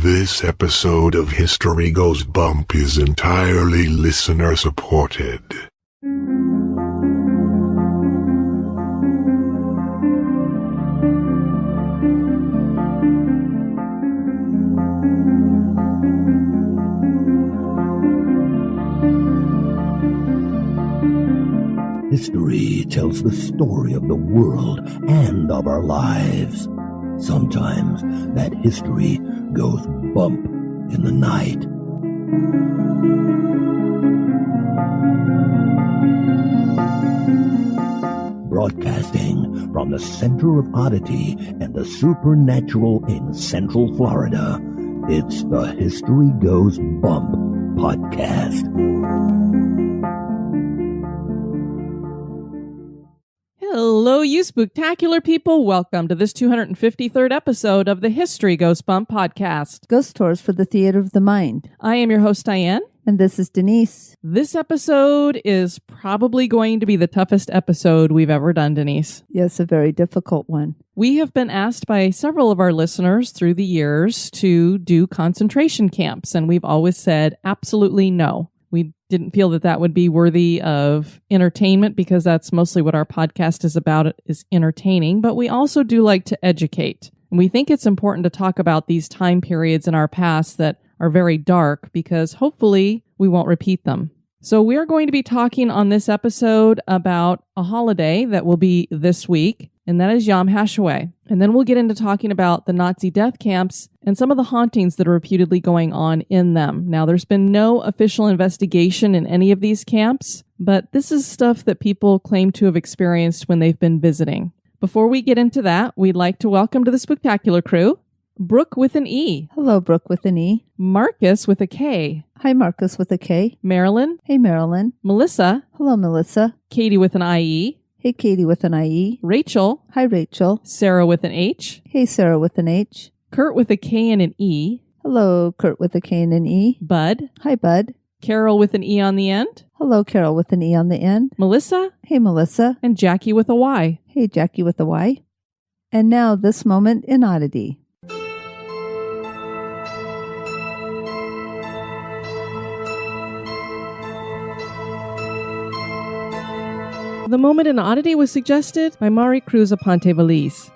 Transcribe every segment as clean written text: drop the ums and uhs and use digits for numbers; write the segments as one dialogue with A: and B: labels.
A: This episode of History Goes Bump is entirely listener-supported.
B: History tells the story of the world and of our lives. Sometimes that history goes bump in the night. Broadcasting from the center of oddity and the supernatural in Central Florida, it's the History Goes Bump podcast.
C: Hello, you spooktacular people. Welcome to this 253rd episode of the History Goes Bump podcast.
D: Ghost Tours for the Theater of the Mind.
C: I am your host, Diane.
D: And this is Denise.
C: This episode is probably going to be the toughest episode we've ever done, Denise.
D: Yes, a very difficult one.
C: We have been asked by several of our listeners through the years to do concentration camps, and we've always said absolutely no. We didn't feel that that would be worthy of entertainment because that's mostly what our podcast is about, is entertaining, but we also do like to educate. And we think it's important to talk about these time periods in our past that are very dark because hopefully we won't repeat them. So we are going to be talking on this episode about a holiday that will be this week, and that is Yom HaShoah. And then we'll get into talking about the Nazi death camps and some of the hauntings that are reputedly going on in them. Now, there's been no official investigation in any of these camps, but this is stuff that people claim to have experienced when they've been visiting. Before we get into that, we'd like to welcome to the Spooktacular crew, Brooke with an E.
D: Hello, Brooke with an E.
C: Marcus with a K.
D: Hi, Marcus with a K.
C: Marilyn.
D: Hey, Marilyn.
C: Melissa.
D: Hello, Melissa.
C: Katie with an IE.
D: Hey, Katie with an IE.
C: Rachel.
D: Hi, Rachel.
C: Sarah with an H.
D: Hey, Sarah with an H.
C: Kurt with a K and an E.
D: Hello, Kurt with a K and an E.
C: Bud.
D: Hi, Bud.
C: Carol with an E on the end.
D: Hello, Carol with an E on the end.
C: Melissa.
D: Hey, Melissa.
C: And Jackie with a Y.
D: Hey, Jackie with a Y. And now, this moment in Oddity.
C: The moment in Oddity was suggested by Mari Cruz Aponte-Veliz.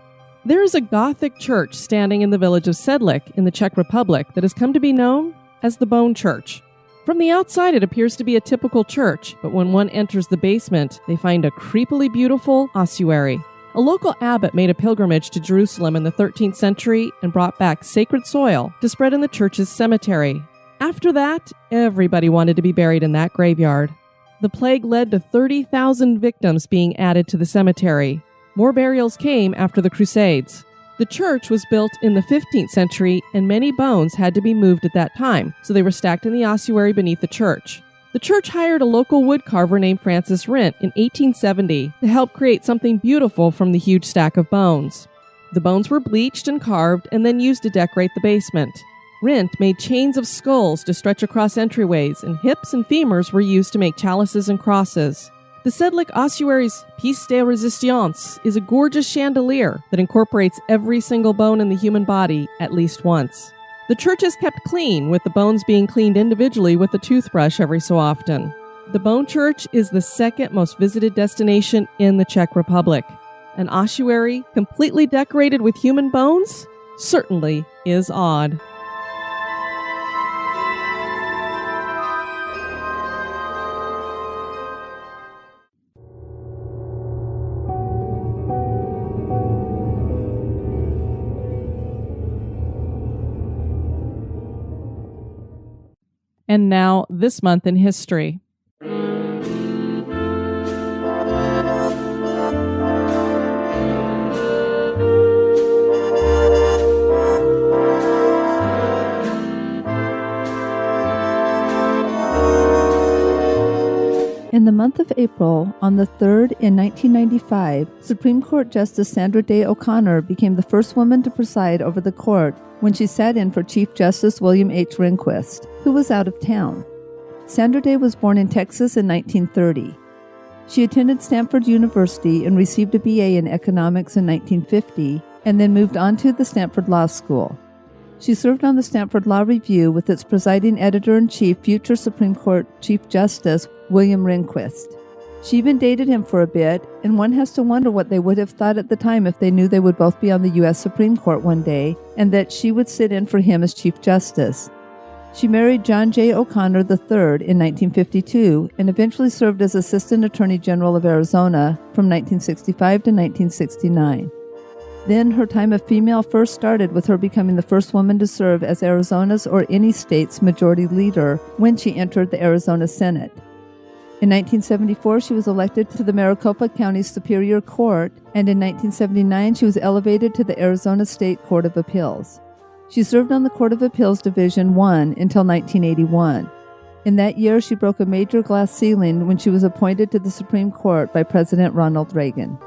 C: There is a Gothic church standing in the village of Sedlec in the Czech Republic that has come to be known as the Bone Church. From the outside, it appears to be a typical church, but when one enters the basement, they find a creepily beautiful ossuary. A local abbot made a pilgrimage to Jerusalem in the 13th century and brought back sacred soil to spread in the church's cemetery. After that, everybody wanted to be buried in that graveyard. The plague led to 30,000 victims being added to the cemetery. More burials came after the Crusades. The church was built in the 15th century, and many bones had to be moved at that time, so they were stacked in the ossuary beneath the church. The church hired a local woodcarver named Francis Rent in 1870 to help create something beautiful from the huge stack of bones. The bones were bleached and carved and then used to decorate the basement. Rent made chains of skulls to stretch across entryways, and hips and femurs were used to make chalices and crosses. The Sedlec Ossuary's pièce de résistance is a gorgeous chandelier that incorporates every single bone in the human body at least once. The church is kept clean, with the bones being cleaned individually with a toothbrush every so often. The Bone Church is the second most visited destination in the Czech Republic. An ossuary completely decorated with human bones certainly is odd. And now, this month in history.
D: In the month of April, on the 3rd in 1995, Supreme Court Justice Sandra Day O'Connor became the first woman to preside over the court when she sat in for Chief Justice William H. Rehnquist, who was out of town. Sandra Day was born in Texas in 1930. She attended Stanford University and received a BA in economics in 1950, and then moved on to the Stanford Law School. She served on the Stanford Law Review with its presiding editor-in-chief, future Supreme Court Chief Justice William Rehnquist. She even dated him for a bit, and one has to wonder what they would have thought at the time if they knew they would both be on the U.S. Supreme Court one day, and that she would sit in for him as Chief Justice. She married John J. O'Connor III in 1952 and eventually served as Assistant Attorney General of Arizona from 1965 to 1969. Then her time of female first started with her becoming the first woman to serve as Arizona's or any state's majority leader when she entered the Arizona Senate. In 1974, she was elected to the Maricopa County Superior Court, and in 1979, she was elevated to the Arizona State Court of Appeals. She served on the Court of Appeals Division I until 1981. In that year, she broke a major glass ceiling when she was appointed to the Supreme Court by President Ronald Reagan.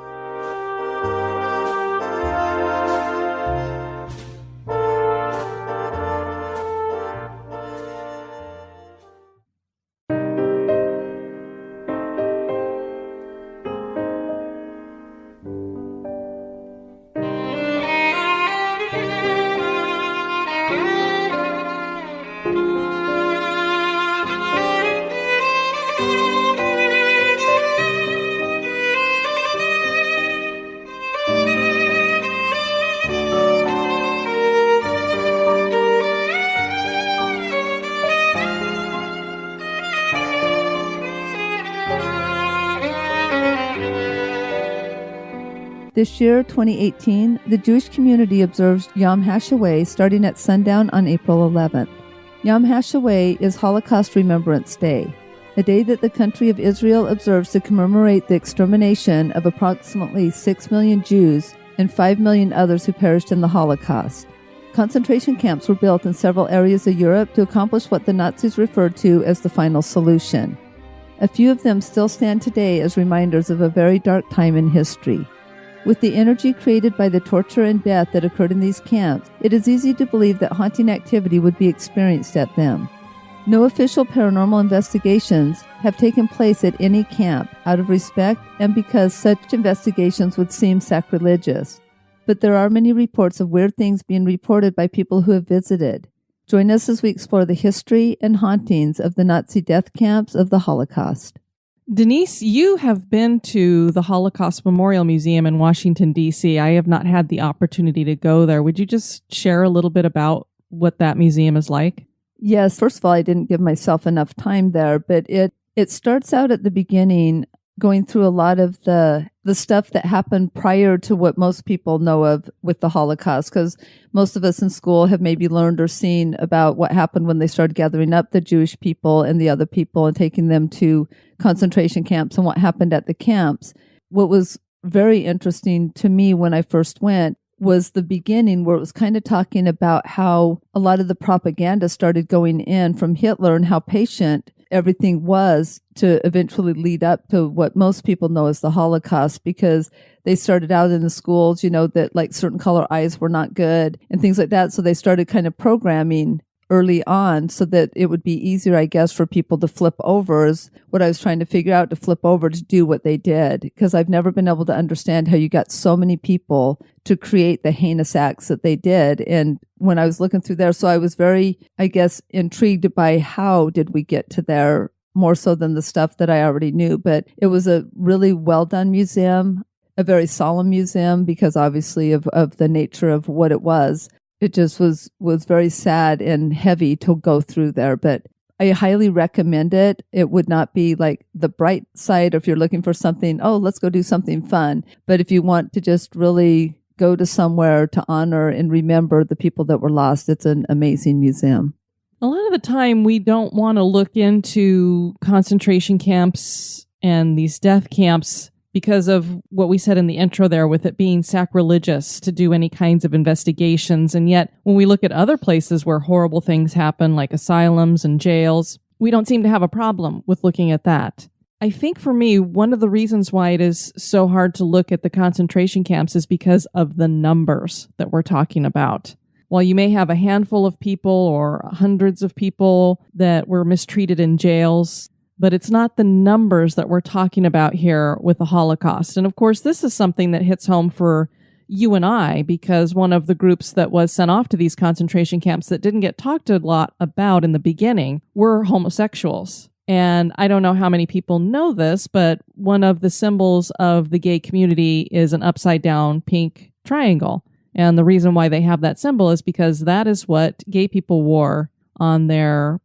D: This year, 2018, the Jewish community observes Yom HaShoah starting at sundown on April 11th. Yom HaShoah is Holocaust Remembrance Day, a day that the country of Israel observes to commemorate the extermination of approximately 6 million Jews and 5 million others who perished in the Holocaust. Concentration camps were built in several areas of Europe to accomplish what the Nazis referred to as the final solution. A few of them still stand today as reminders of a very dark time in history. With the energy created by the torture and death that occurred in these camps, it is easy to believe that haunting activity would be experienced at them. No official paranormal investigations have taken place at any camp out of respect and because such investigations would seem sacrilegious. But there are many reports of weird things being reported by people who have visited. Join us as we explore the history and hauntings of the Nazi death camps of the Holocaust.
C: Denise, you have been to the Holocaust Memorial Museum in Washington, D.C. I have not had the opportunity to go there. Would you just share a little bit about what that museum is like?
D: Yes, first of all, I didn't give myself enough time there, but it starts out at the beginning going through a lot of the stuff that happened prior to what most people know of with the Holocaust, because most of us in school have maybe learned or seen about what happened when they started gathering up the Jewish people and the other people and taking them to concentration camps and what happened at the camps. What was very interesting to me when I first went was the beginning where it was kind of talking about how a lot of the propaganda started going in from Hitler and how patient everything was to eventually lead up to what most people know as the Holocaust, because they started out in the schools, that like certain color eyes were not good and things like that. So they started kind of programming early on so that it would be easier, I guess, for people to flip over is what I was trying to figure out, to flip over to do what they did. Because I've never been able to understand how you got so many people to create the heinous acts that they did. And when I was looking through there, so I was very, I guess, intrigued by how did we get to there more so than the stuff that I already knew. But it was a really well done museum, a very solemn museum because obviously of the nature of what it was. It just was very sad and heavy to go through there, but I highly recommend it. It would not be like the bright side if you're looking for something, let's go do something fun. But if you want to just really go to somewhere to honor and remember the people that were lost, it's an amazing museum.
C: A lot of the time, we don't want to look into concentration camps and these death camps because of what we said in the intro there with it being sacrilegious to do any kinds of investigations. And yet, when we look at other places where horrible things happen, like asylums and jails, we don't seem to have a problem with looking at that. I think for me, one of the reasons why it is so hard to look at the concentration camps is because of the numbers that we're talking about. While you may have a handful of people or hundreds of people that were mistreated in jails, but it's not the numbers that we're talking about here with the Holocaust. And of course, this is something that hits home for you and I, because one of the groups that was sent off to these concentration camps that didn't get talked a lot about in the beginning were homosexuals. And I don't know how many people know this, but one of the symbols of the gay community is an upside down pink triangle. And the reason why they have that symbol is because that is what gay people wore on their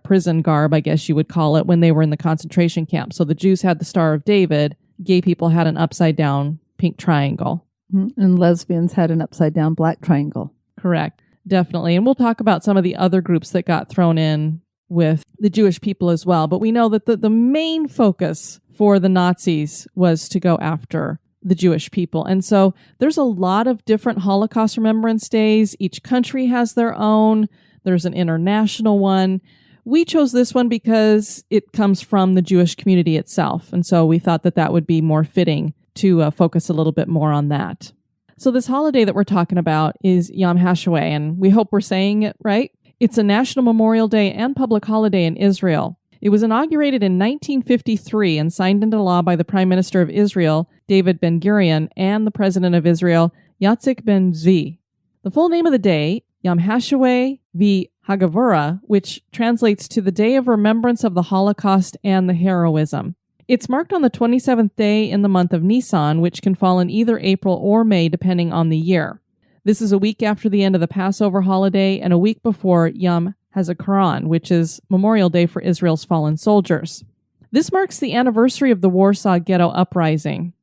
C: prison garb, I guess you would call it, when they were in the concentration camp. So the Jews had the Star of David, gay people had an upside down pink triangle.
D: And lesbians had an upside down black triangle.
C: Correct. Definitely. And we'll talk about some of the other groups that got thrown in with the Jewish people as well. But we know that the main focus for the Nazis was to go after the Jewish people. And so there's a lot of different Holocaust Remembrance Days. Each country has their own. There's an international one. We chose this one because it comes from the Jewish community itself. And so we thought that that would be more fitting to focus a little bit more on that. So this holiday that we're talking about is Yom HaShoah, and we hope we're saying it right. It's a national Memorial Day and public holiday in Israel. It was inaugurated in 1953 and signed into law by the Prime Minister of Israel, David Ben-Gurion, and the President of Israel, Yitzhak Ben-Zvi. The full name of the day, Yom HaShoah v'Hagavura, which translates to the Day of Remembrance of the Holocaust and the Heroism. It's marked on the 27th day in the month of Nisan, which can fall in either April or May, depending on the year. This is a week after the end of the Passover holiday and a week before Yom HaZikaron, which is Memorial Day for Israel's fallen soldiers. This marks the anniversary of the Warsaw Ghetto Uprising.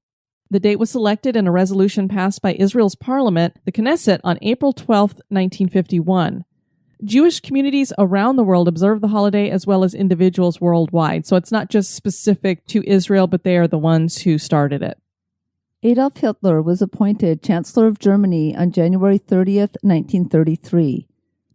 C: The date was selected in a resolution passed by Israel's parliament, the Knesset, on April 12, 1951. Jewish communities around the world observe the holiday as well as individuals worldwide. So it's not just specific to Israel, but they are the ones who started it.
D: Adolf Hitler was appointed Chancellor of Germany on January 30th, 1933.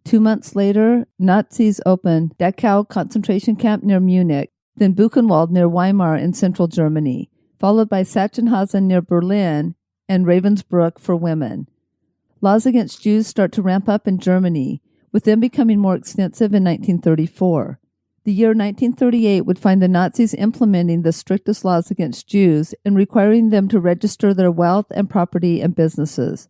D: 2 months later, Nazis opened Dachau concentration camp near Munich, then Buchenwald near Weimar in central Germany, followed by Sachsenhausen near Berlin and Ravensbrück for women. Laws against Jews start to ramp up in Germany, with them becoming more extensive in 1934. The year 1938 would find the Nazis implementing the strictest laws against Jews and requiring them to register their wealth and property and businesses.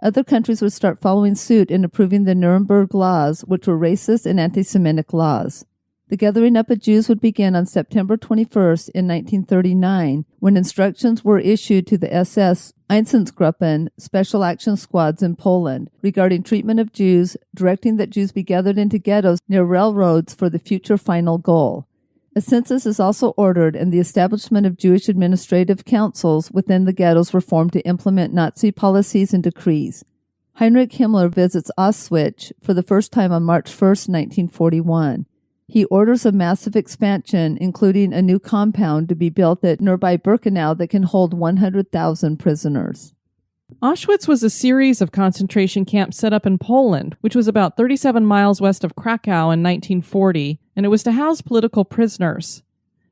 D: Other countries would start following suit in approving the Nuremberg laws, which were racist and anti-Semitic laws. The gathering up of Jews would begin on September 21st in 1939, when instructions were issued to the SS Einsatzgruppen, special action squads in Poland, regarding treatment of Jews, directing that Jews be gathered into ghettos near railroads for the future final goal. A census is also ordered, and the establishment of Jewish administrative councils within the ghettos were formed to implement Nazi policies and decrees. Heinrich Himmler visits Auschwitz for the first time on March 1st, 1941. He orders a massive expansion, including a new compound to be built at nearby Birkenau that can hold 100,000 prisoners.
C: Auschwitz was a series of concentration camps set up in Poland, which was about 37 miles west of Krakow in 1940, and it was to house political prisoners.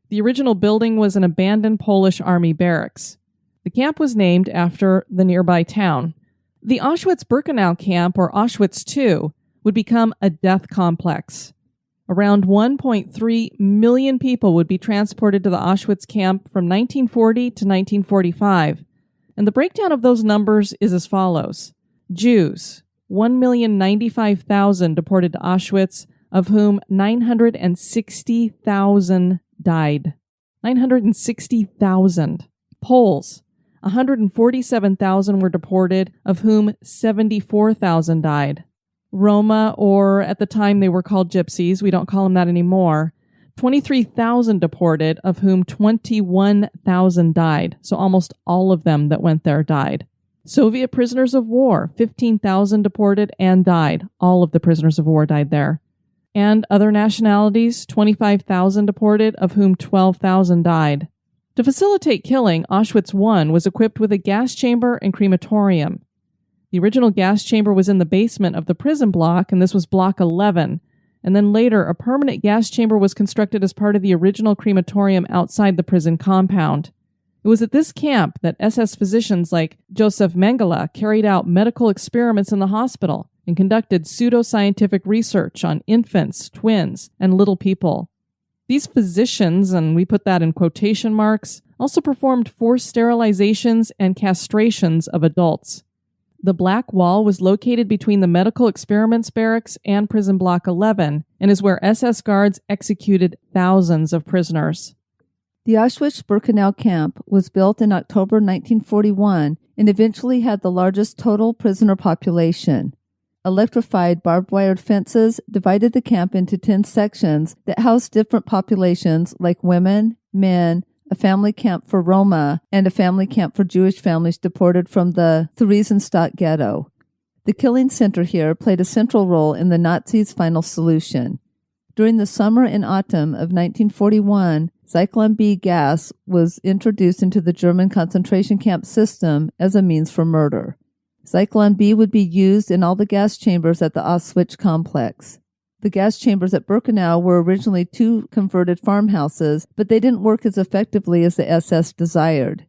C: The original building was an abandoned Polish army barracks. The camp was named after the nearby town. The Auschwitz-Birkenau camp, or Auschwitz II, would become a death complex. Around 1.3 million people would be transported to the Auschwitz camp from 1940 to 1945. And the breakdown of those numbers is as follows. Jews, 1,095,000 deported to Auschwitz, of whom 960,000 died. 960,000. Poles, 147,000 were deported, of whom 74,000 died. Roma, or at the time they were called Gypsies, we don't call them that anymore, 23,000 deported, of whom 21,000 died. So almost all of them that went there died. Soviet prisoners of war, 15,000 deported and died. All of the prisoners of war died there. And other nationalities, 25,000 deported, of whom 12,000 died. To facilitate killing, Auschwitz I was equipped with a gas chamber and crematorium. The original gas chamber was in the basement of the prison block, and this was Block 11. And then later, a permanent gas chamber was constructed as part of the original crematorium outside the prison compound. It was at this camp that SS physicians like Joseph Mengele carried out medical experiments in the hospital and conducted pseudoscientific research on infants, twins, and little people. These physicians, and we put that in quotation marks, also performed forced sterilizations and castrations of adults. The Black Wall was located between the Medical Experiments Barracks and Prison Block 11 and is where SS guards executed thousands of prisoners.
D: The Auschwitz-Birkenau camp was built in October 1941 and eventually had the largest total prisoner population. Electrified barbed-wire fences divided the camp into 10 sections that housed different populations like women, men, a family camp for Roma, and a family camp for Jewish families deported from the Theresienstadt ghetto. The killing center here played a central role in the Nazis' final solution. During the summer and autumn of 1941, Zyklon B gas was introduced into the German concentration camp system as a means for murder. Zyklon B would be used in all the gas chambers at the Auschwitz complex. The gas chambers at Birkenau were originally 2 converted farmhouses, but they didn't work as effectively as the SS desired.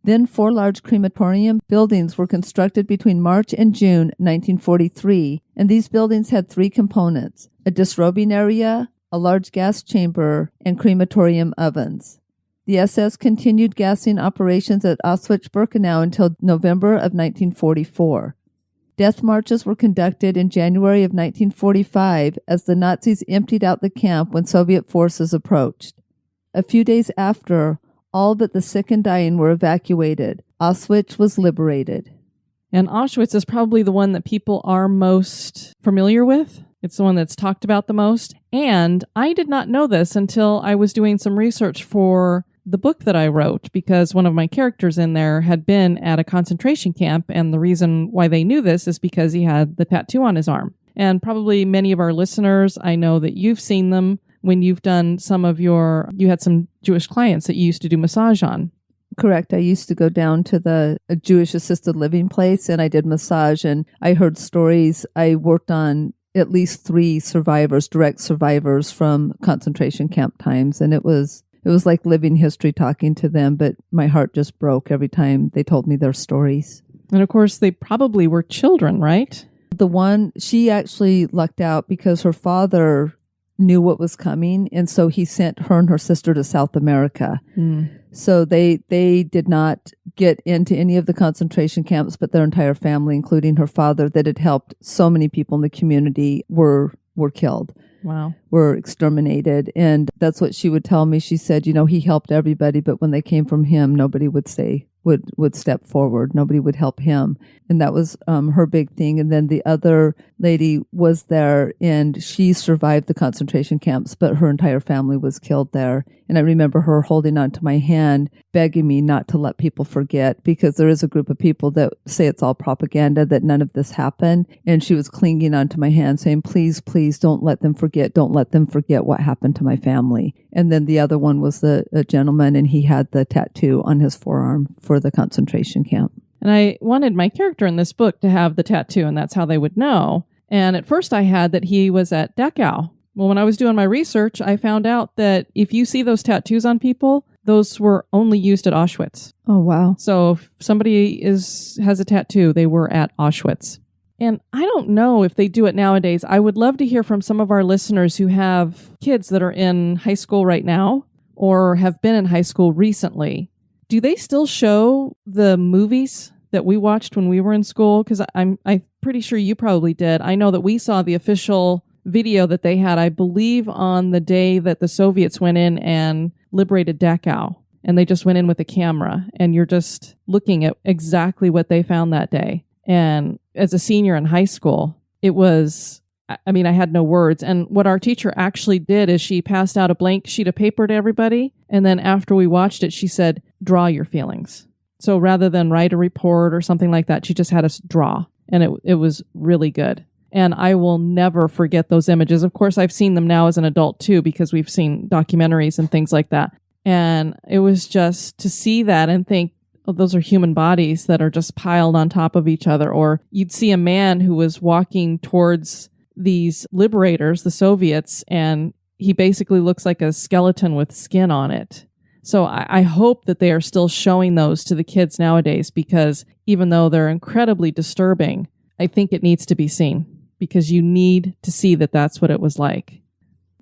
D: Then 4 large crematorium buildings were constructed between March and June 1943, and these buildings had 3 components: a disrobing area, a large gas chamber, and crematorium ovens. The SS continued gassing operations at Auschwitz-Birkenau until November of 1944. Death marches were conducted in January of 1945 as the Nazis emptied out the camp when Soviet forces approached. A few days after, all but the sick and dying were evacuated. Auschwitz was liberated.
C: And Auschwitz is probably the one that people are most familiar with. It's the one that's talked about the most. And I did not know this until I was doing some research for the book that I wrote, because one of my characters in there had been at a concentration camp, and the reason why they knew this is because he had the tattoo on his arm. And probably many of our listeners, I know that you've seen them when you've done you had some Jewish clients that you used to do massage on.
D: Correct. I used to go down to the Jewish assisted living place, and I did massage, and I heard stories. I worked on at least 3 survivors, direct survivors from concentration camp times, and it was like living history talking to them, but my heart just broke every time they told me their stories.
C: And of course, they probably were children, right?
D: The one, she actually lucked out because her father knew what was coming, and so he sent her and her sister to South America. So they did not get into any of the concentration camps, but their entire family, including her father, that had helped so many people in the community, were killed.
C: Wow.
D: Were exterminated. And that's what she would tell me. She said, he helped everybody, but when they came from him, nobody would step forward. Nobody would help him. And that was her big thing. And then the other lady was there, and she survived the concentration camps, but her entire family was killed there. And I remember her holding on to my hand, begging me not to let people forget, because there is a group of people that say it's all propaganda, that none of this happened. And she was clinging onto my hand saying, please, please don't let them forget. Don't let them forget what happened to my family. And then the other one was a gentleman, and he had the tattoo on his forearm for the concentration camp.
C: And I wanted my character in this book to have the tattoo, and that's how they would know. And at first I had that he was at Dachau. Well, when I was doing my research, I found out that if you see those tattoos on people, those were only used at Auschwitz.
D: Oh, wow.
C: So if somebody has a tattoo, they were at Auschwitz. And I don't know if they do it nowadays. I would love to hear from some of our listeners who have kids that are in high school right now or have been in high school recently. Do they still show the movies that we watched when we were in school? Because I'm pretty sure you probably did. I know that we saw the official video that they had, I believe, on the day that the Soviets went in and liberated Dachau. And they just went in with a camera, and you're just looking at exactly what they found that day. And as a senior in high school, it was, I had no words. And what our teacher actually did is she passed out a blank sheet of paper to everybody. And then after we watched it, she said, draw your feelings. So rather than write a report or something like that, she just had us draw. And it was really good. And I will never forget those images. Of course, I've seen them now as an adult too, because we've seen documentaries and things like that. And it was just to see that and think, oh, those are human bodies that are just piled on top of each other. Or you'd see a man who was walking towards these liberators, the Soviets, and he basically looks like a skeleton with skin on it. So I hope that they are still showing those to the kids nowadays, because even though they're incredibly disturbing, I think it needs to be seen, because you need to see that that's what it was like.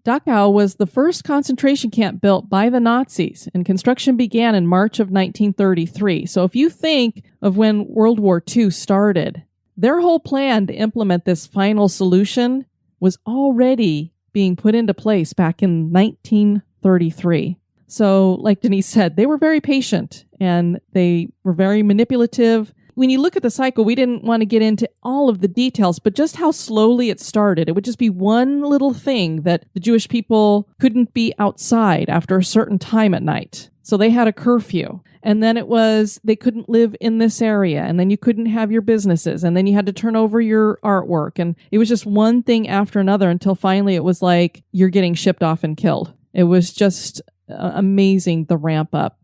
C: Dachau was the first concentration camp built by the Nazis, and construction began in March of 1933. So if you think of when World War II started, Their whole plan to implement this final solution was already being put into place back in 1933. So, like Denise said, they were very patient and they were very manipulative. When you look at the cycle, we didn't want to get into all of the details, but just how slowly it started. It would just be one little thing that the Jewish people couldn't be outside after a certain time at night. So they had a curfew. And then it was, they couldn't live in this area. And then you couldn't have your businesses. And then you had to turn over your artwork. And it was just one thing after another until finally it was like, you're getting shipped off and killed. It was just amazing, the ramp up.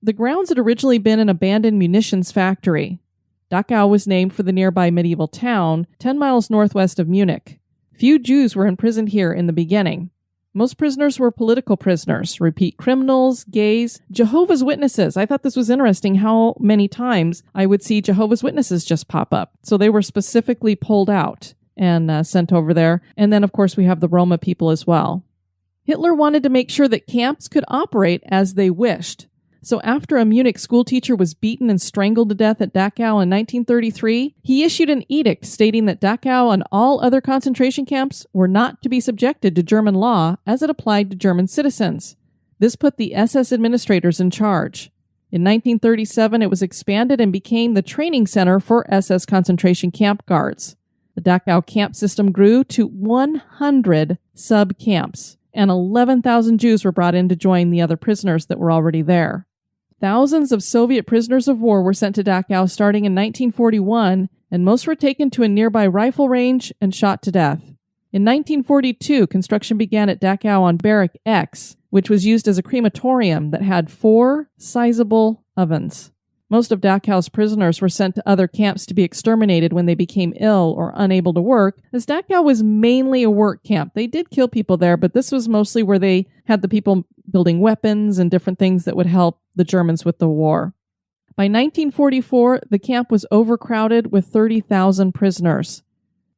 C: The grounds had originally been an abandoned munitions factory. Dachau was named for the nearby medieval town, 10 miles northwest of Munich. Few Jews were imprisoned here in the beginning. Most prisoners were political prisoners, repeat criminals, gays, Jehovah's Witnesses. I thought this was interesting how many times I would see Jehovah's Witnesses just pop up. So they were specifically pulled out and sent over there. And then, of course, we have the Roma people as well. Hitler wanted to make sure that camps could operate as they wished. So after a Munich schoolteacher was beaten and strangled to death at Dachau in 1933, he issued an edict stating that Dachau and all other concentration camps were not to be subjected to German law as it applied to German citizens. This put the SS administrators in charge. In 1937, it was expanded and became the training center for SS concentration camp guards. The Dachau camp system grew to 100 sub-camps, and 11,000 Jews were brought in to join the other prisoners that were already there. Thousands of Soviet prisoners of war were sent to Dachau starting in 1941, and most were taken to a nearby rifle range and shot to death. In 1942, construction began at Dachau on Barrack X, which was used as a crematorium that had 4 sizable ovens. Most of Dachau's prisoners were sent to other camps to be exterminated when they became ill or unable to work, as Dachau was mainly a work camp. They did kill people there, but this was mostly where they had the people building weapons and different things that would help the Germans with the war. By 1944, the camp was overcrowded with 30,000 prisoners.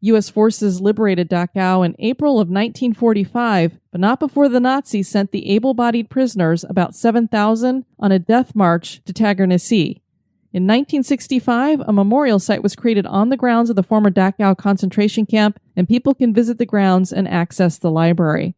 C: U.S. forces liberated Dachau in April of 1945, but not before the Nazis sent the able-bodied prisoners, about 7,000, on a death march to Tagernessee. In 1965, a memorial site was created on the grounds of the former Dachau concentration camp, and people can visit the grounds and access the library.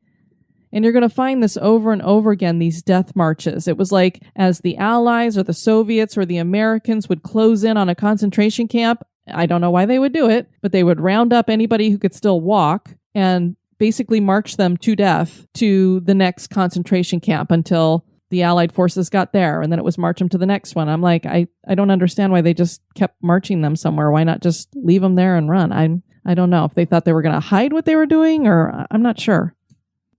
C: And you're going to find this over and over again, these death marches. It was like as the Allies or the Soviets or the Americans would close in on a concentration camp, I don't know why they would do it, but they would round up anybody who could still walk and basically march them to death to the next concentration camp until the Allied forces got there, and then it was march them to the next one. I'm like, I don't understand why they just kept marching them somewhere. Why not just leave them there and run? I don't know if they thought they were going to hide what they were doing, or I'm not sure.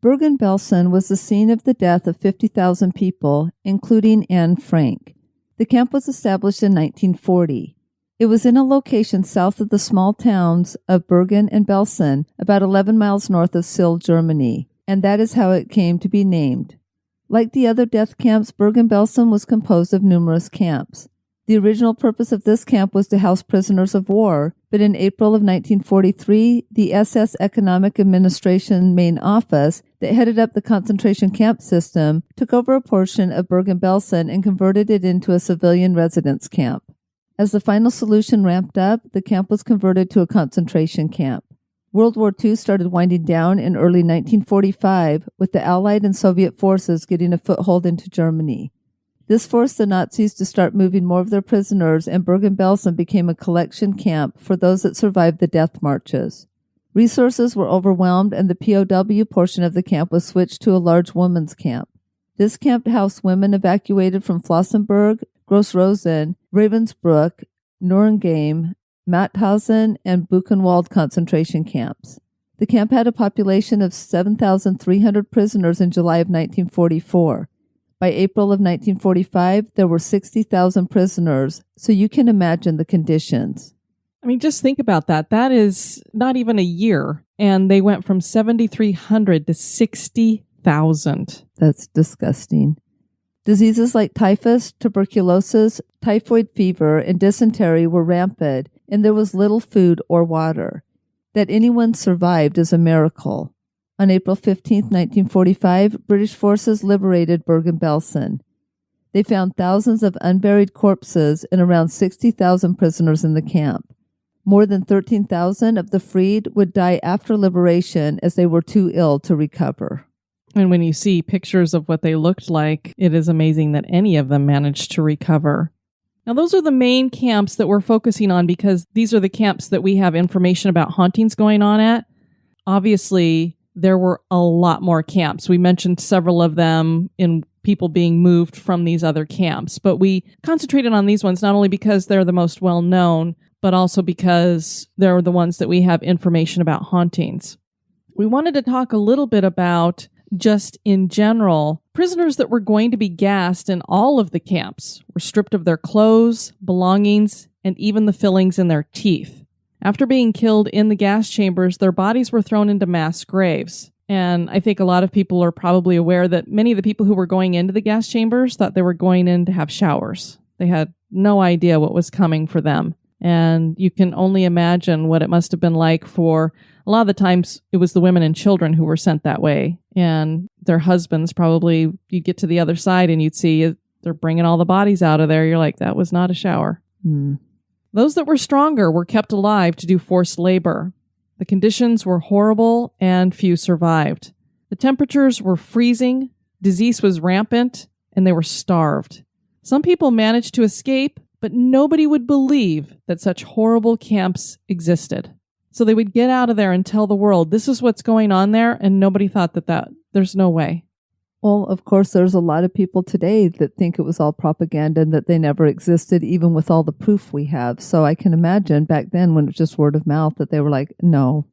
D: Bergen-Belsen was the scene of the death of 50,000 people, including Anne Frank. The camp was established in 1940. It was in a location south of the small towns of Bergen and Belsen, about 11 miles north of Sill, Germany, and that is how it came to be named. Like the other death camps, Bergen-Belsen was composed of numerous camps. The original purpose of this camp was to house prisoners of war, but in April of 1943, the SS Economic Administration main office that headed up the concentration camp system took over a portion of Bergen-Belsen and converted it into a civilian residence camp. As the final solution ramped up, the camp was converted to a concentration camp. World War II started winding down in early 1945, with the Allied and Soviet forces getting a foothold into Germany. This forced the Nazis to start moving more of their prisoners, and Bergen-Belsen became a collection camp for those that survived the death marches. Resources were overwhelmed, and the POW portion of the camp was switched to a large women's camp. This camp housed women evacuated from Flossenburg, Gross-Rosen, Ravensbrück, Neuengamme, Mauthausen, and Buchenwald concentration camps. The camp had a population of 7,300 prisoners in July of 1944. By April of 1945, there were 60,000 prisoners, so you can imagine the conditions.
C: I mean, just think about that. That is not even a year, and they went from 7,300 to 60,000.
D: That's disgusting. Diseases like typhus, tuberculosis, typhoid fever, and dysentery were rampant, and there was little food or water. That anyone survived is a miracle. On April 15, 1945, British forces liberated Bergen-Belsen. They found thousands of unburied corpses and around 60,000 prisoners in the camp. More than 13,000 of the freed would die after liberation as they were too ill to recover.
C: And when you see pictures of what they looked like, it is amazing that any of them managed to recover. Now, those are the main camps that we're focusing on because these are the camps that we have information about hauntings going on at. Obviously, there were a lot more camps. We mentioned several of them in people being moved from these other camps, but we concentrated on these ones not only because they're the most well-known, but also because they're the ones that we have information about hauntings. We wanted to talk a little bit about, just in general, prisoners that were going to be gassed in all of the camps were stripped of their clothes, belongings, and even the fillings in their teeth. After being killed in the gas chambers, their bodies were thrown into mass graves. And I think a lot of people are probably aware that many of the people who were going into the gas chambers thought they were going in to have showers. They had no idea what was coming for them. And you can only imagine what it must have been like for a lot of the times it was the women and children who were sent that way. And their husbands probably, you'd get to the other side and you'd see they're bringing all the bodies out of there. You're like, that was not a shower. Those that were stronger were kept alive to do forced labor. The conditions were horrible and few survived. The temperatures were freezing, disease was rampant, and they were starved. Some people managed to escape, but nobody would believe that such horrible camps existed. So they would get out of there and tell the world, this is what's going on there, and nobody thought that there's no way.
D: Well, of course, there's a lot of people today that think it was all propaganda and that they never existed, even with all the proof we have. So I can imagine back then when it was just word of mouth that they were like, no,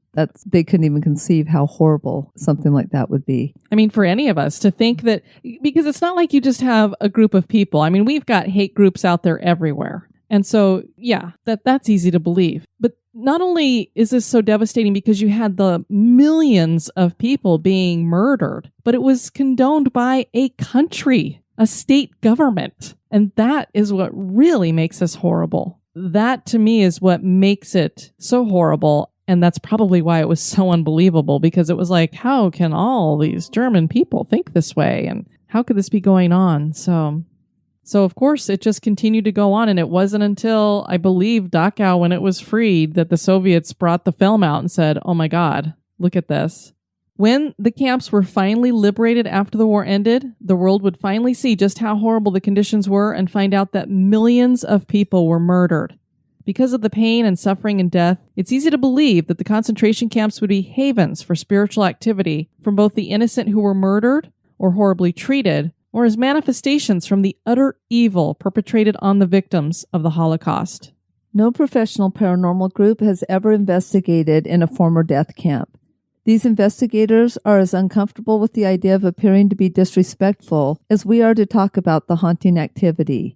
D: they couldn't even conceive how horrible something like that would be.
C: I mean, for any of us to think that, because it's not like you just have a group of people. I mean, we've got hate groups out there everywhere. And so, yeah, that's easy to believe. But not only is this so devastating because you had the millions of people being murdered, but it was condoned by a country, a state government. And that is what really makes this horrible. That, to me, is what makes it so horrible. And that's probably why it was so unbelievable, because it was like, how can all these German people think this way? And how could this be going on? So, of course, it just continued to go on. And it wasn't until, I believe, Dachau, when it was freed, that the Soviets brought the film out and said, oh my God, look at this. When the camps were finally liberated after the war ended, the world would finally see just how horrible the conditions were and find out that millions of people were murdered. Because of the pain and suffering and death, it's easy to believe that the concentration camps would be havens for spiritual activity from both the innocent who were murdered or horribly treated, or as manifestations from the utter evil perpetrated on the victims of the Holocaust.
D: No professional paranormal group has ever investigated in a former death camp. These investigators are as uncomfortable with the idea of appearing to be disrespectful as we are to talk about the haunting activity.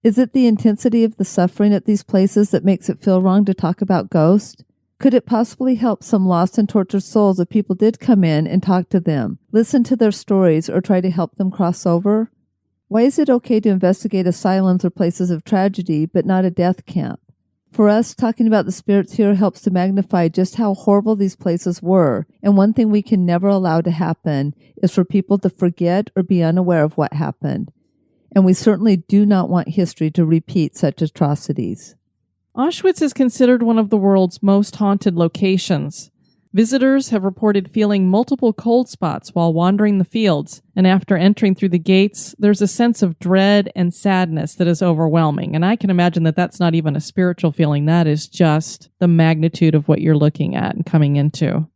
D: Is it the intensity of the suffering at these places that makes it feel wrong to talk about ghosts? Could it possibly help some lost and tortured souls if people did come in and talk to them, listen to their stories, or try to help them cross over? Why is it okay to investigate asylums or places of tragedy, but not a death camp? For us, talking about the spirits here helps to magnify just how horrible these places were, and one thing we can never allow to happen is for people to forget or be unaware of what happened. And we certainly do not want history to repeat such atrocities.
C: Auschwitz is considered one of the world's most haunted locations. Visitors have reported feeling multiple cold spots while wandering the fields, and after entering through the gates, there's a sense of dread and sadness that is overwhelming. And I can imagine that that's not even a spiritual feeling. That is just the magnitude of what you're looking at and coming into.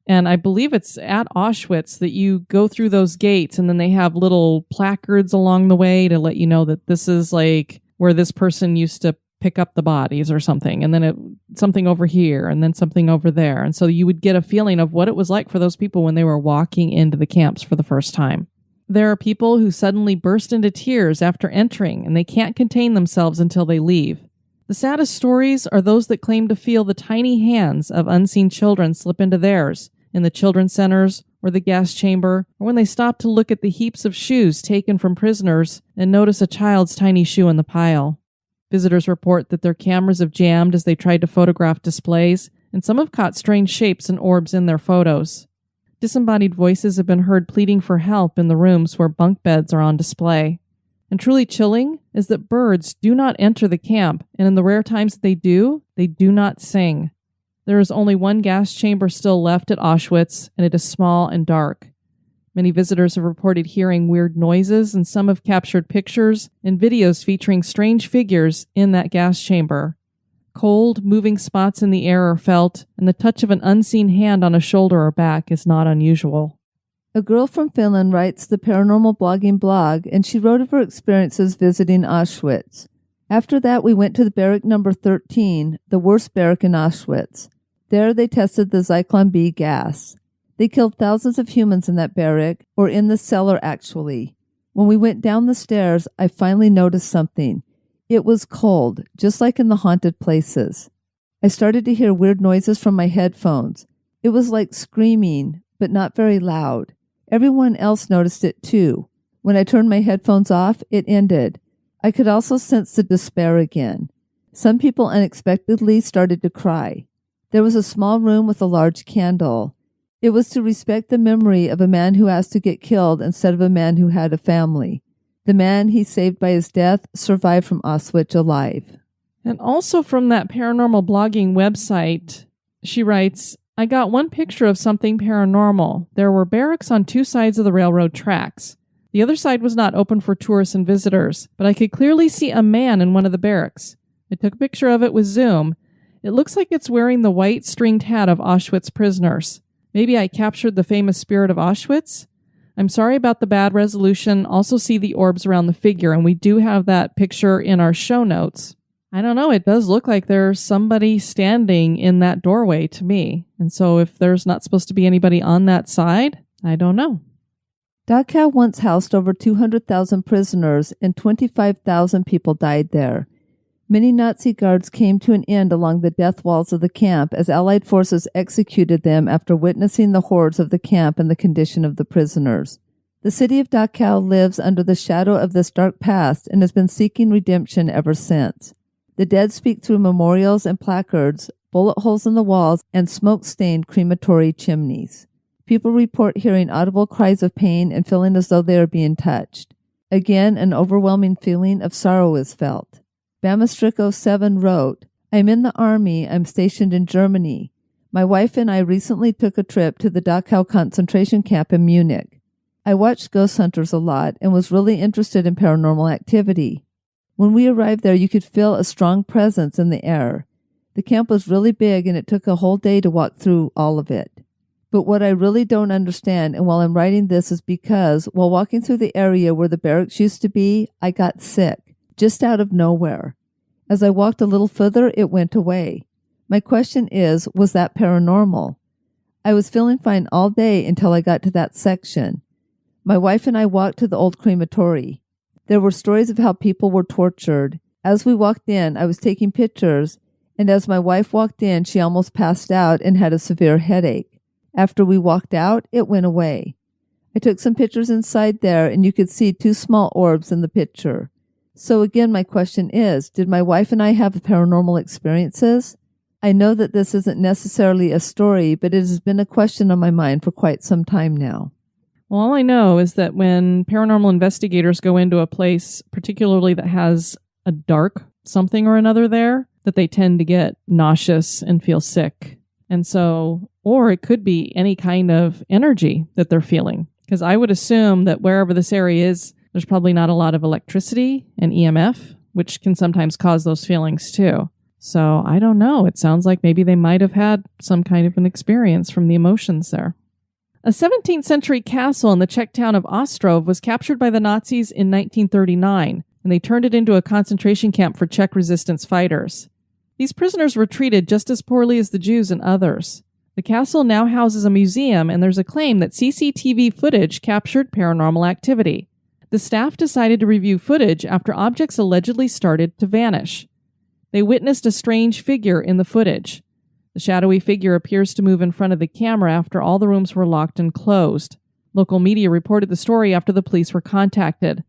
C: And I believe it's at Auschwitz that you go through those gates, and then they have little placards along the way to let you know that this is like where this person used to pick up the bodies or something, and then something over here, and then something over there. And so you would get a feeling of what it was like for those people when they were walking into the camps for the first time. There are people who suddenly burst into tears after entering, and they can't contain themselves until they leave. The saddest stories are those that claim to feel the tiny hands of unseen children slip into theirs in the children's centers or the gas chamber, or when they stop to look at the heaps of shoes taken from prisoners and notice a child's tiny shoe in the pile. Visitors report that their cameras have jammed as they tried to photograph displays, and some have caught strange shapes and orbs in their photos. Disembodied voices have been heard pleading for help in the rooms where bunk beds are on display. And truly chilling is that birds do not enter the camp, and in the rare times that they do not sing. There is only one gas chamber still left at Auschwitz, and it is small and dark. Many visitors have reported hearing weird noises, and some have captured pictures and videos featuring strange figures in that gas chamber. Cold, moving spots in the air are felt, and the touch of an unseen hand on a shoulder or back is not unusual.
D: A girl from Finland writes the paranormal blogging blog, and she wrote of her experiences visiting Auschwitz. After that, we went to the barrack number 13, the worst barrack in Auschwitz. There they tested the Zyklon B gas. They killed thousands of humans in that barrack, or in the cellar actually. When we went down the stairs, I finally noticed something. It was cold, just like in the haunted places. I started to hear weird noises from my headphones. It was like screaming, but not very loud. Everyone else noticed it too. When I turned my headphones off, it ended. I could also sense the despair again. Some people unexpectedly started to cry. There was a small room with a large candle. It was to respect the memory of a man who asked to get killed instead of a man who had a family. The man he saved by his death survived from Auschwitz alive.
C: And also from that paranormal blogging website, she writes, I got one picture of something paranormal. There were barracks on two sides of the railroad tracks. The other side was not open for tourists and visitors, but I could clearly see a man in one of the barracks. I took a picture of it with zoom. It looks like it's wearing the white stringed hat of Auschwitz prisoners. Maybe I captured the famous spirit of Auschwitz? I'm sorry about the bad resolution. Also see the orbs around the figure, and we do have that picture in our show notes. I don't know, it does look like there's somebody standing in that doorway to me. And so if there's not supposed to be anybody on that side, I don't know.
D: Dachau once housed over 200,000 prisoners, and 25,000 people died there. Many Nazi guards came to an end along the death walls of the camp as Allied forces executed them after witnessing the horrors of the camp and the condition of the prisoners. The city of Dachau lives under the shadow of this dark past and has been seeking redemption ever since. The dead speak through memorials and placards, bullet holes in the walls, and smoke-stained crematory chimneys. People report hearing audible cries of pain and feeling as though they are being touched. Again, an overwhelming feeling of sorrow is felt. Bamastricko 7 wrote, I'm in the army. I'm stationed in Germany. My wife and I recently took a trip to the Dachau concentration camp in Munich. I watched ghost hunters a lot and was really interested in paranormal activity. When we arrived there, you could feel a strong presence in the air. The camp was really big, and it took a whole day to walk through all of it. But what I really don't understand, and while I'm writing this, is because while walking through the area where the barracks used to be, I got sick, just out of nowhere. As I walked a little further, it went away. My question is, was that paranormal? I was feeling fine all day until I got to that section. My wife and I walked to the old crematory. There were stories of how people were tortured. As we walked in, I was taking pictures, and as my wife walked in, she almost passed out and had a severe headache. After we walked out, it went away. I took some pictures inside there, and you could see 2 small orbs in the picture. So again, my question is, did my wife and I have paranormal experiences? I know that this isn't necessarily a story, but it has been a question on my mind for quite some time now.
C: Well, all I know is that when paranormal investigators go into a place, particularly that has a dark something or another there, that they tend to get nauseous and feel sick. And so, or it could be any kind of energy that they're feeling. Because I would assume that wherever this area is, there's probably not a lot of electricity and EMF, which can sometimes cause those feelings too. So I don't know. It sounds like maybe they might have had some kind of an experience from the emotions there. A 17th century castle in the Czech town of Ostrov was captured by the Nazis in 1939, and they turned it into a concentration camp for Czech resistance fighters. These prisoners were treated just as poorly as the Jews and others. The castle now houses a museum, and there's a claim that CCTV footage captured paranormal activity. The staff decided to review footage after objects allegedly started to vanish. They witnessed a strange figure in the footage. The shadowy figure appears to move in front of the camera after all the rooms were locked and closed. Local media reported the story after the police were contacted.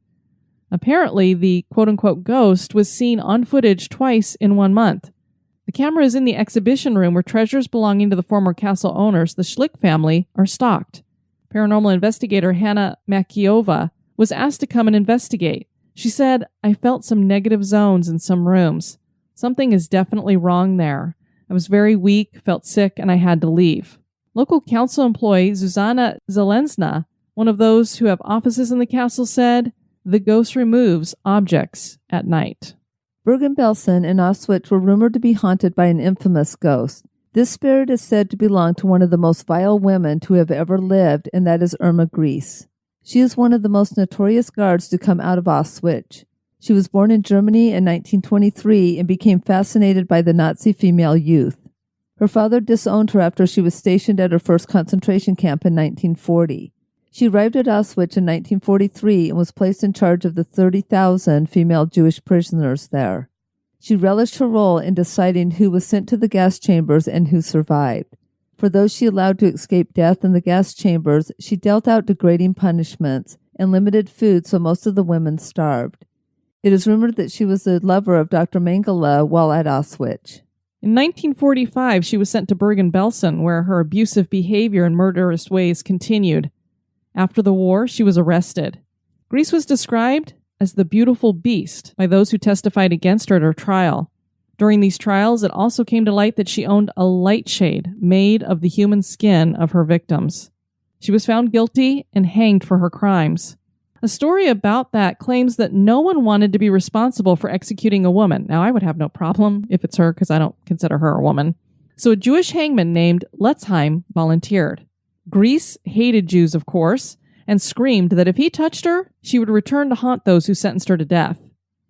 C: Apparently, the quote-unquote ghost was seen on footage twice in 1 month. The camera is in the exhibition room where treasures belonging to the former castle owners, the Schlick family, are stocked. Paranormal investigator Hanna Makiova was asked to come and investigate. She said, "I felt some negative zones in some rooms. Something is definitely wrong there. I was very weak, felt sick, and I had to leave." Local council employee Zuzana Zelensna, one of those who have offices in the castle, said, "The ghost removes objects at night."
D: Bergen-Belsen and Auschwitz were rumored to be haunted by an infamous ghost. This spirit is said to belong to one of the most vile women to have ever lived, and that is Irma Grese. She is one of the most notorious guards to come out of Auschwitz. She was born in Germany in 1923 and became fascinated by the Nazi female youth. Her father disowned her after she was stationed at her first concentration camp in 1940. She arrived at Auschwitz in 1943 and was placed in charge of the 30,000 female Jewish prisoners there. She relished her role in deciding who was sent to the gas chambers and who survived. For those she allowed to escape death in the gas chambers, she dealt out degrading punishments and limited food, so most of the women starved. It is rumored that she was the lover of Dr. Mengele while at Auschwitz.
C: In 1945, she was sent to Bergen-Belsen, where her abusive behavior and murderous ways continued. After the war, she was arrested. Grese was described as the beautiful beast by those who testified against her at her trial. During these trials, it also came to light that she owned a light shade made of the human skin of her victims. She was found guilty and hanged for her crimes. A story about that claims that no one wanted to be responsible for executing a woman. Now, I would have no problem if it's her because I don't consider her a woman. So a Jewish hangman named Letzheim volunteered. Grese hated Jews, of course, and screamed that if he touched her, she would return to haunt those who sentenced her to death.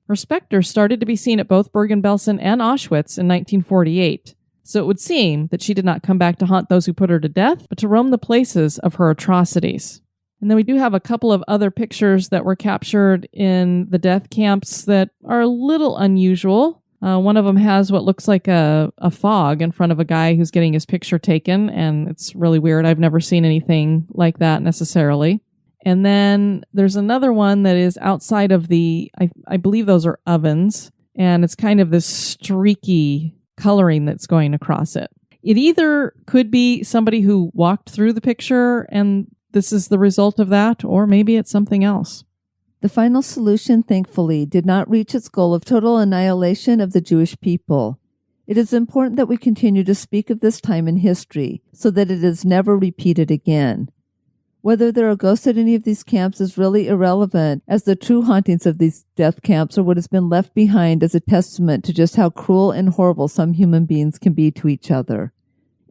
C: Her specter started to be seen at both Bergen-Belsen and Auschwitz in 1948, so it would seem that she did not come back to haunt those who put her to death, but to roam the places of her atrocities. And then we do have a couple of other pictures that were captured in the death camps that are a little unusual. One of them has what looks like a fog in front of a guy who's getting his picture taken, and it's really weird. I've never seen anything like that necessarily. And then there's another one that is outside of I believe those are ovens, and it's kind of this streaky coloring that's going across it. It either could be somebody who walked through the picture and this is the result of that, or maybe it's something else.
D: The final solution, thankfully, did not reach its goal of total annihilation of the Jewish people. It is important that we continue to speak of this time in history so that it is never repeated again. Whether there are ghosts at any of these camps is really irrelevant, as the true hauntings of these death camps are what has been left behind as a testament to just how cruel and horrible some human beings can be to each other.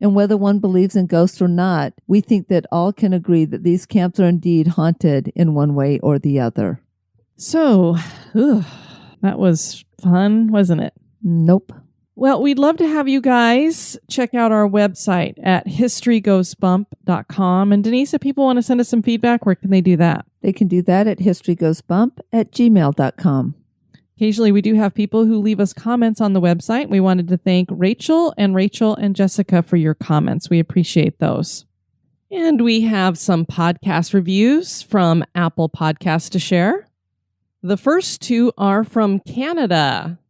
D: And whether one believes in ghosts or not, we think that all can agree that these camps are indeed haunted in one way or the other.
C: So, that was fun, wasn't it?
D: Nope.
C: Well, we'd love to have you guys check out our website at historygoesbump.com. And Denise, if people want to send us some feedback, where can they do that?
D: They can do that at historygoesbump@gmail.com.
C: Occasionally, we do have people who leave us comments on the website. We wanted to thank Rachel and Jessica for your comments. We appreciate those. And we have some podcast reviews from Apple Podcasts to share. The first two are from Canada.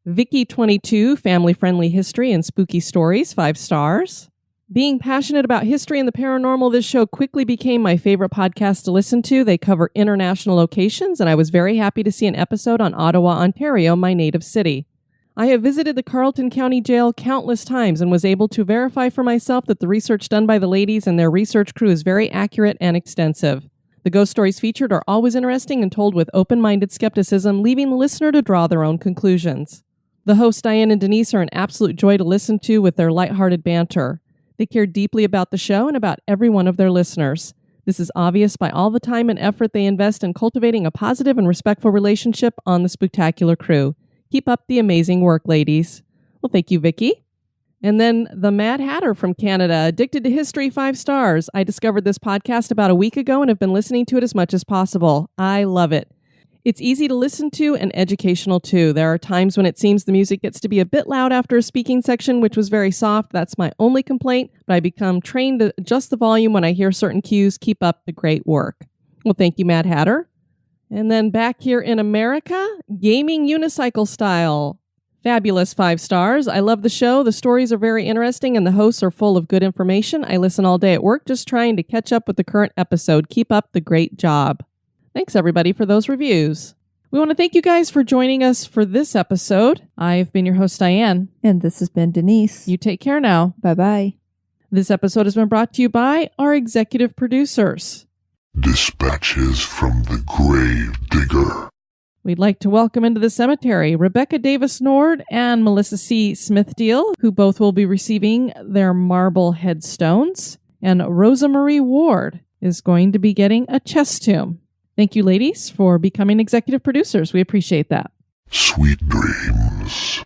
C: Vicky22, family-friendly history and spooky stories, 5 stars. Being passionate about history and the paranormal, this show quickly became my favorite podcast to listen to. They cover international locations, and I was very happy to see an episode on Ottawa, Ontario, my native city. I have visited the Carleton County Jail countless times and was able to verify for myself that the research done by the ladies and their research crew is very accurate and extensive. The ghost stories featured are always interesting and told with open-minded skepticism, leaving the listener to draw their own conclusions. The hosts, Diane and Denise, are an absolute joy to listen to with their lighthearted banter. They care deeply about the show and about every one of their listeners. This is obvious by all the time and effort they invest in cultivating a positive and respectful relationship on the Spooktacular crew. Keep up the amazing work, ladies. Well, thank you, Vicky. And then the Mad Hatter from Canada, addicted to history, 5 stars. I discovered this podcast about a week ago and have been listening to it as much as possible. I love it. It's easy to listen to and educational too. There are times when it seems the music gets to be a bit loud after a speaking section, which was very soft. That's my only complaint, but I become trained to adjust the volume when I hear certain cues. Keep up the great work. Well, thank you, Mad Hatter. And then back here in America, Gaming Unicycle Style. Fabulous, 5 stars. I love the show. The stories are very interesting and the hosts are full of good information. I listen all day at work just trying to catch up with the current episode. Keep up the great job. Thanks, everybody, for those reviews. We want to thank you guys for joining us for this episode. I've been your host, Diane.
D: And this has been Denise.
C: You take care now.
D: Bye-bye.
C: This episode has been brought to you by our executive producers.
A: Dispatches from the Grave Digger.
C: We'd like to welcome into the cemetery Rebecca Davis Nord and Melissa C. Smithdeal, who both will be receiving their marble headstones. And Rosa Marie Ward is going to be getting a chest tomb. Thank you, ladies, for becoming executive producers. We appreciate that.
A: Sweet dreams.